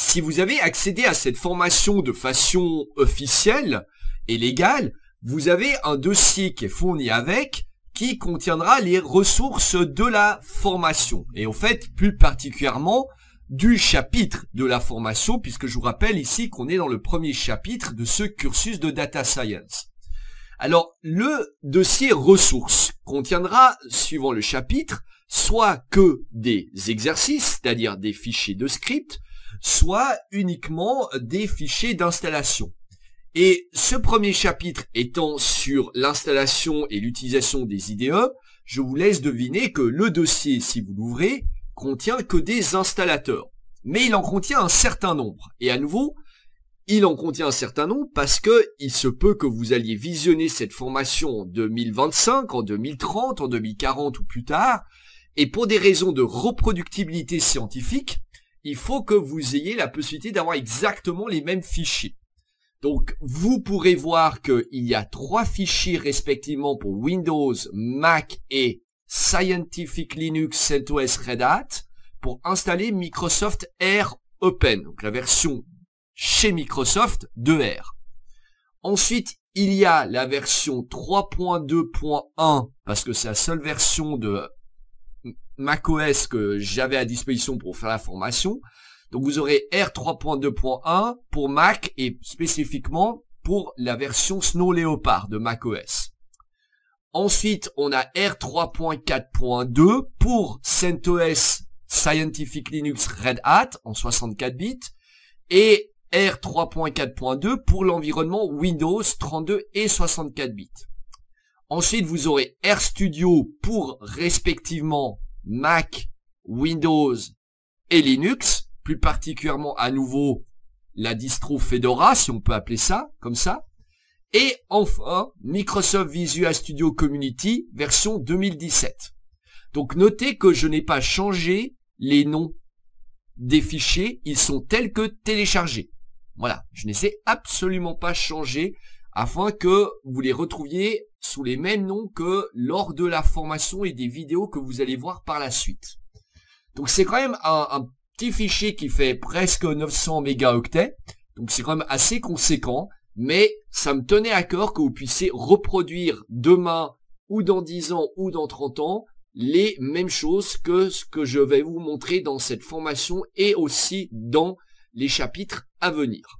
si vous avez accédé à cette formation de façon officielle et légale, vous avez un dossier qui est fourni avec, qui contiendra les ressources de la formation. Et en fait, plus particulièrement, du chapitre de la formation, puisque je vous rappelle ici qu'on est dans le premier chapitre de ce cursus de Data Science. Alors, le dossier ressources contiendra, suivant le chapitre, soit que des exercices, c'est-à-dire des fichiers de script, soit uniquement des fichiers d'installation. Et ce premier chapitre étant sur l'installation et l'utilisation des IDE, je vous laisse deviner que le dossier, si vous l'ouvrez, contient que des installateurs. Mais il en contient un certain nombre. Et à nouveau, il en contient un certain nombre parce que il se peut que vous alliez visionner cette formation en 2025, en 2030, en 2040 ou plus tard. Et pour des raisons de reproductibilité scientifique, il faut que vous ayez la possibilité d'avoir exactement les mêmes fichiers. Donc, vous pourrez voir qu'il y a 3 fichiers respectivement pour Windows, Mac et Scientific Linux, CentOS, Red Hat pour installer Microsoft R Open, donc la version chez Microsoft de R. Ensuite, il y a la version 3.2.1 parce que c'est la seule version de macOS que j'avais à disposition pour faire la formation. Donc vous aurez R 3.2.1 pour Mac et spécifiquement pour la version Snow Leopard de macOS. Ensuite, on a R 3.4.2 pour CentOS, Scientific Linux, Red Hat en 64 bits et R 3.4.2 pour l'environnement Windows 32 et 64 bits. Ensuite, vous aurez RStudio pour respectivement Mac, Windows et Linux, plus particulièrement à nouveau la distro Fedora, si on peut appeler ça comme ça. Et enfin, Microsoft Visual Studio Community version 2017. Donc notez que je n'ai pas changé les noms des fichiers, ils sont tels que téléchargés. Voilà, je ne les ai absolument pas changés afin que vous les retrouviez sous les mêmes noms que lors de la formation et des vidéos que vous allez voir par la suite. Donc c'est quand même un petit fichier qui fait presque 900 mégaoctets, donc c'est quand même assez conséquent, mais ça me tenait à cœur que vous puissiez reproduire demain ou dans 10 ans ou dans 30 ans les mêmes choses que ce que je vais vous montrer dans cette formation et aussi dans les chapitres à venir.